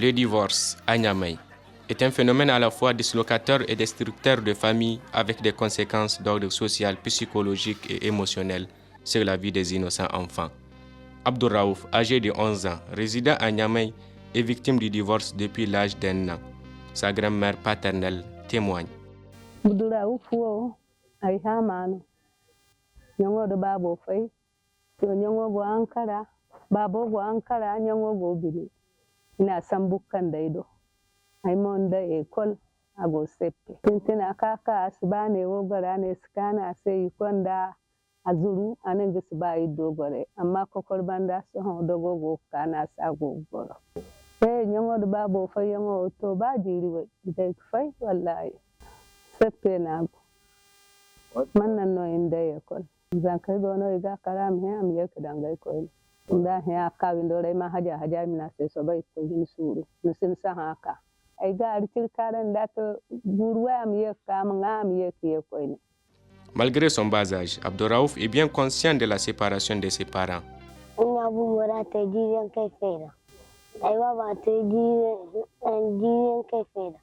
Le divorce à Niamey est un phénomène à la fois dislocateur et destructeur de familles avec des conséquences d'ordre social, psychologique et émotionnel sur la vie des innocents enfants. Abdouraouf, âgé de 11 ans, résident à Niamey, est victime du divorce depuis l'âge d'1 an. Sa grand-mère paternelle témoigne. Abdouraouf ay hamano nyongo de babo fay to nyongo go ankara babo go ankara nyongo go bini ina sambukan daido ay monda école ago seppe tintina kaka asbane wo garane skana sey konda azuru anen gisba iddo gore amma kokor banda so ho dogo go kana sago goro nyongo de babo fay nyongo to ba jiri way de fay wallahi seppe nago man nan no inde école zankay do no iga karam he am yek dangay ko nda he aka windo ray ma haja mina se so bay ko hin suru no sin sa haka ay ga artil karan dat burwa am yek kam ngam yek ko ni. Malgré son bas âge, Abdouraouf est bien conscient de la séparation de ses parents. Ina bu mora te jiren kai fera ay baba te jiren kai fera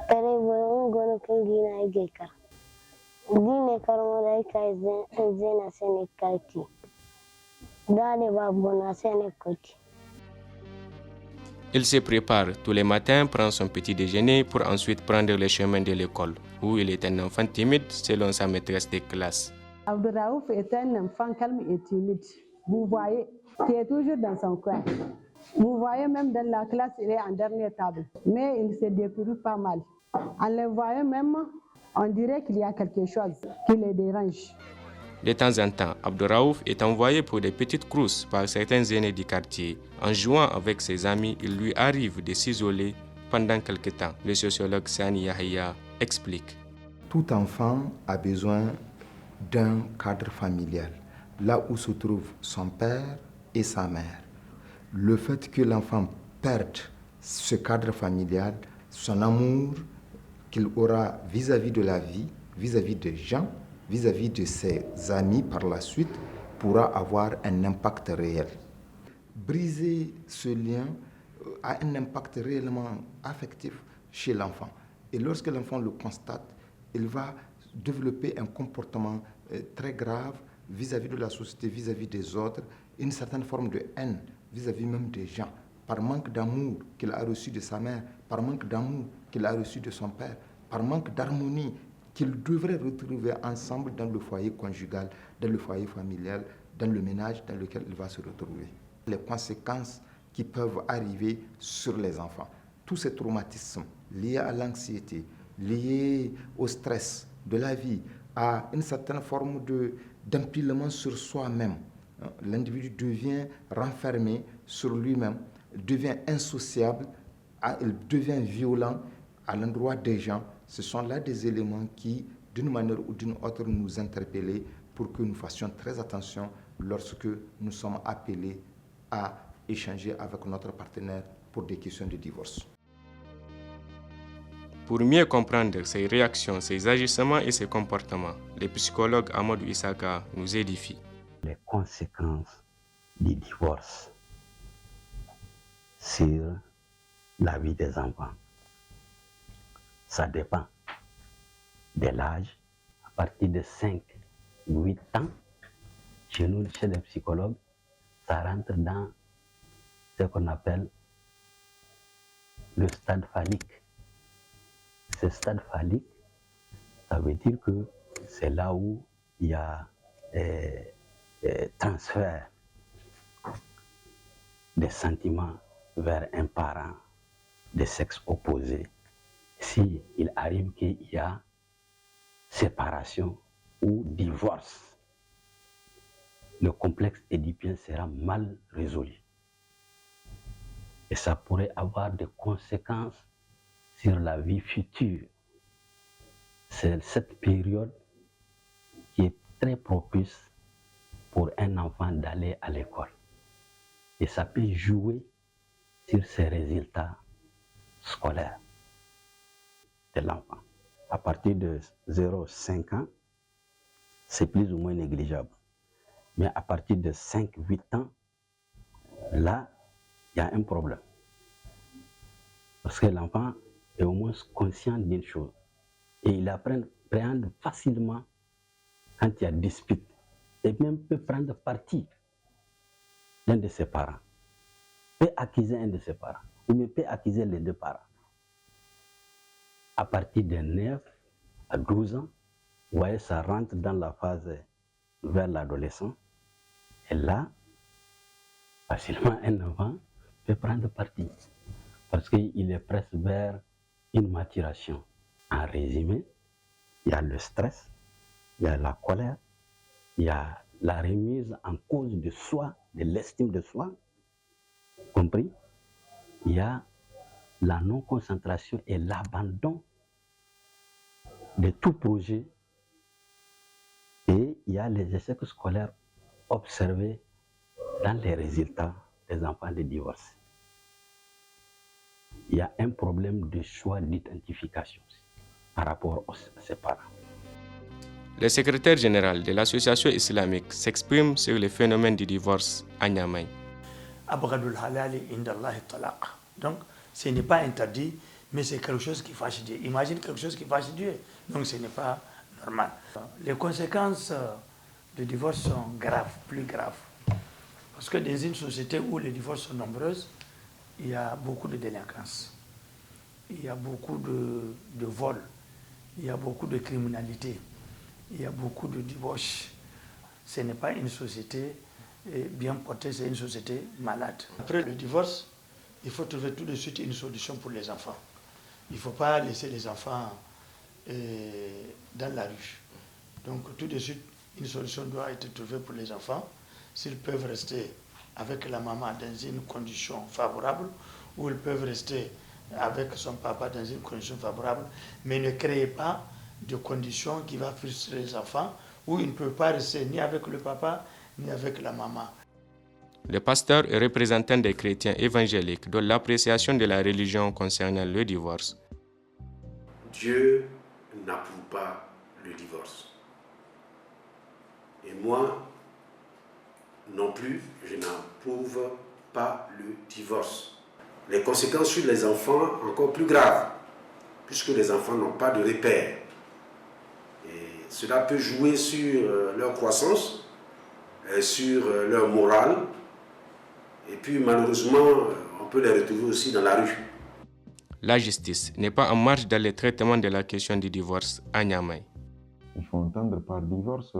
pere bo gono kangina ay gekar dine karmo kai zena sene kati dane babu na sene koti. Il se prépare tous les matins, prend son petit déjeuner pour ensuite prendre le chemin de l'école, où il est un enfant timide selon sa maîtresse de classe. Abdouraouf est un enfant calme et timide. Vous voyez, qui est toujours dans son coin. Vous voyez même dans la classe, il est en dernière table. Mais il se débrouille pas mal. En le voyant même, on dirait qu'il y a quelque chose qui le dérange. De temps en temps, Abdouraouf est envoyé pour des petites crousses par certains aînés du quartier. En jouant avec ses amis, il lui arrive de s'isoler pendant quelque temps. Le sociologue Sani Yahya explique. Tout enfant a besoin d'un cadre familial, là où se trouvent son père et sa mère. Le fait que l'enfant perde ce cadre familial, son amour qu'il aura vis-à-vis de la vie, vis-à-vis des gens, vis-à-vis de ses amis par la suite, pourra avoir un impact réel. Briser ce lien a un impact réellement affectif chez l'enfant. Et lorsque l'enfant le constate, il va développer un comportement très grave vis-à-vis de la société, vis-à-vis des autres, une certaine forme de haine vis-à-vis même des gens, par manque d'amour qu'il a reçu de sa mère, par manque d'amour qu'il a reçu de son père, par manque d'harmonie qu'ils devraient retrouver ensemble dans le foyer conjugal, dans le foyer familial, dans le ménage dans lequel il va se retrouver. Les conséquences qui peuvent arriver sur les enfants. Tous ces traumatismes liés à l'anxiété, liés au stress de la vie, à une certaine forme d'empilement sur soi-même. L'individu devient renfermé sur lui-même, devient insociable, il devient violent à l'endroit des gens. Ce sont là des éléments qui, d'une manière ou d'une autre, nous interpellent pour que nous fassions très attention lorsque nous sommes appelés à échanger avec notre partenaire pour des questions de divorce. Pour mieux comprendre ses réactions, ses agissements et ses comportements, le psychologue Amadou Issaka nous édifie. Les conséquences du divorce sur la vie des enfants. Ça dépend de l'âge. À partir de 5, 8 ans, chez nous, chez les psychologues, ça rentre dans ce qu'on appelle le stade phallique. Ce stade phallique, ça veut dire que c'est là où il y a transfert des sentiments vers un parent de sexe opposé. Si il arrive qu'il y a séparation ou divorce, le complexe édipien sera mal résolu. Et ça pourrait avoir des conséquences sur la vie future. C'est cette période qui est très propice pour un enfant d'aller à l'école. Et ça peut jouer sur ses résultats scolaires de l'enfant. À partir de 0,5 ans, c'est plus ou moins négligeable. Mais à partir de 5-8 ans, là, il y a un problème. Parce que l'enfant est au moins conscient d'une chose. Et il appréhende facilement quand il y a dispute. Et même peut prendre parti d'un de ses parents. Peut accuser un de ses parents. Ou même peut accuser les deux parents. À partir de 9 à 12 ans, vous voyez, ça rentre dans la phase vers l'adolescence. Et là, facilement, un enfant peut prendre parti. Parce qu'il est presque vers une maturation. En résumé, il y a le stress, il y a la colère, il y a la remise en cause de soi, de l'estime de soi, compris? Il y a la non-concentration et l'abandon de tout projet. Et il y a les échecs scolaires observés dans les résultats des enfants de divorce. Il y a un problème de choix d'identification par rapport à ses parents. Le secrétaire général de l'association islamique s'exprime sur le phénomène du divorce à Niamey. Donc, ce n'est pas interdit, mais c'est quelque chose qui fâche Dieu. Imagine quelque chose qui fâche Dieu, donc ce n'est pas normal. Les conséquences du divorce sont graves, plus graves. Parce que dans une société où les divorces sont nombreuses, il y a beaucoup de délinquance, il y a beaucoup de vols, il y a beaucoup de criminalité, il y a beaucoup de débauches. Ce n'est pas une société bien portée, c'est une société malade. Après le divorce, il faut trouver tout de suite une solution pour les enfants. Il ne faut pas laisser les enfants dans la rue. Donc tout de suite, une solution doit être trouvée pour les enfants. S'ils peuvent rester avec la maman dans une condition favorable, ou ils peuvent rester avec son papa dans une condition favorable, mais ne créez pas de conditions qui vont frustrer les enfants, où ils ne peuvent pas rester ni avec le papa, ni avec la maman. Le pasteur est représentant des chrétiens évangéliques dans l'appréciation de la religion concernant le divorce. Dieu n'approuve pas le divorce. Et moi, non plus, je n'approuve pas le divorce. Les conséquences sur les enfants, encore plus graves, puisque les enfants n'ont pas de repères. Et cela peut jouer sur leur croissance, sur leur morale, et puis malheureusement, on peut les retrouver aussi dans la rue. La justice n'est pas en marche dans le traitement de la question du divorce à Niamey. Il faut entendre par divorce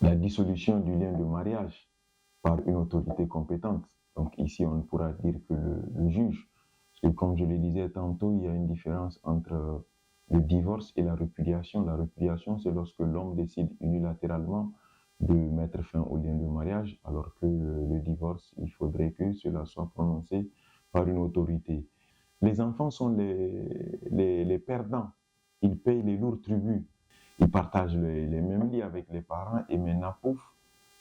la dissolution du lien de mariage par une autorité compétente. Donc ici, on ne pourra dire que le juge. Parce que comme je le disais tantôt, il y a une différence entre le divorce et la répudiation. La répudiation, c'est lorsque l'homme décide unilatéralement de mettre fin au lien de mariage, alors que le divorce, il faudrait que cela soit prononcé par une autorité. Les enfants sont les perdants. Ils payent les lourds tributs. Ils partagent les mêmes lits avec les parents et maintenant, pouf,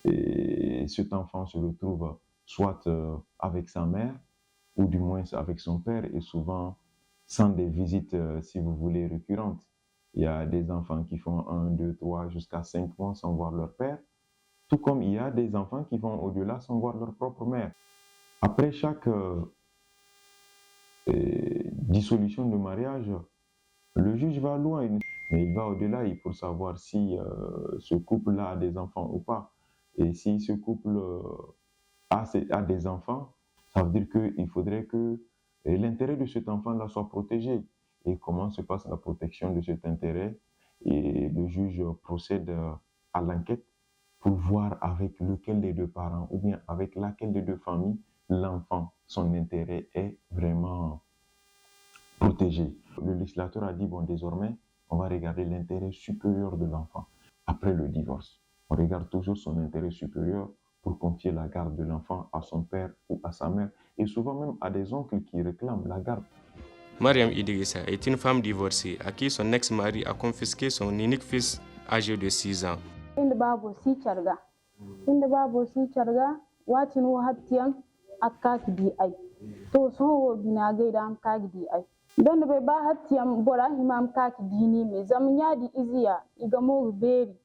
et cet enfant se retrouve soit avec sa mère ou du moins avec son père et souvent sans des visites, si vous voulez, récurrentes. Il y a des enfants qui font 1, 2, 3 jusqu'à 5 mois sans voir leur père, tout comme il y a des enfants qui vont au-delà sans voir leur propre mère. Après chaque dissolution de mariage, le juge va loin, mais il va au-delà pour savoir si ce couple-là a des enfants ou pas. Et si ce couple a des enfants, ça veut dire qu'il faudrait que l'intérêt de cet enfant-là soit protégé. Et comment se passe la protection de cet intérêt? Et le juge procède à l'enquête pour voir avec lequel des deux parents ou bien avec laquelle des deux familles l'enfant, son intérêt est vraiment protégé. Le législateur a dit, bon, désormais, on va regarder l'intérêt supérieur de l'enfant après le divorce. On regarde toujours son intérêt supérieur pour confier la garde de l'enfant à son père ou à sa mère, et souvent même à des oncles qui réclament la garde. Mariam Idrissa est une femme divorcée à qui son ex-mari a confisqué son unique fils âgé de 6 ans. Inda babu si charga watin wo hattiyan akkaki di ay to so wo bina gaida am kaki di ay don be ba hattiyan bora himam kaki dini me zam nyaadi iziya iga mo beri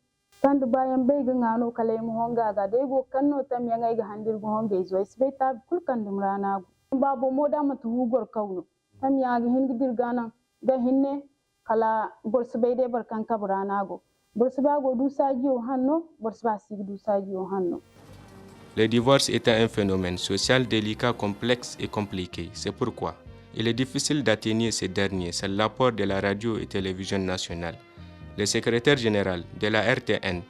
tandu bayan bai ga ngano kalai mu honga ga dai go kanno tam yan ai ga handir go honga izo isbe ta kulkan dum rana Babo moda matu hugor kauno. Tam yagi hingi dirgana ga hinne kala borsbeide barkan kabranago. Borsbago du saji o hanno, borsba sig du saji o hanno. Le divorce est un phénomène social délicat, complexe et compliqué. C'est pourquoi il est difficile d'atteindre ces derniers sans l'apport de la radio et télévision nationale. Le secrétaire général de la RTN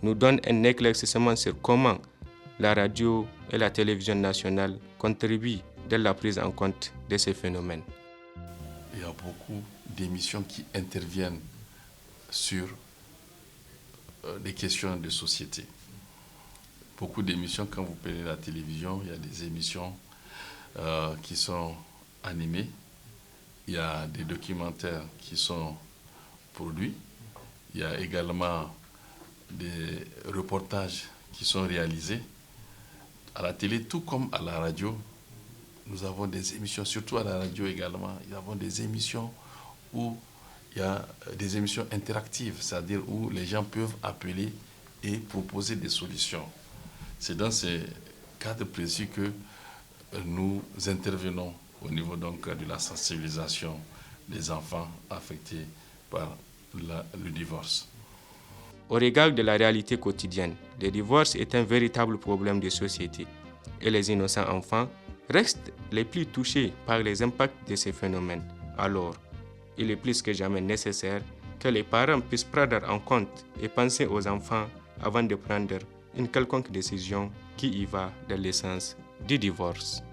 nous donne un éclaircissement sur comment la radio et la télévision nationale contribuent dans la prise en compte de ces phénomènes. Il y a beaucoup d'émissions qui interviennent sur des questions de société. Beaucoup d'émissions, quand vous prenez la télévision, il y a des émissions qui sont animées, il y a des documentaires qui sont produits, il y a également des reportages qui sont réalisés. À la télé, tout comme à la radio, nous avons des émissions, surtout à la radio également, nous avons des émissions où il y a des émissions interactives, c'est-à-dire où les gens peuvent appeler et proposer des solutions. C'est dans ces cadres précis que nous intervenons au niveau donc de la sensibilisation des enfants affectés par le divorce. Au regard de la réalité quotidienne, le divorce est un véritable problème de société et les innocents enfants restent les plus touchés par les impacts de ces phénomènes. Alors, il est plus que jamais nécessaire que les parents puissent prendre en compte et penser aux enfants avant de prendre une quelconque décision qui y va dans le sens du divorce.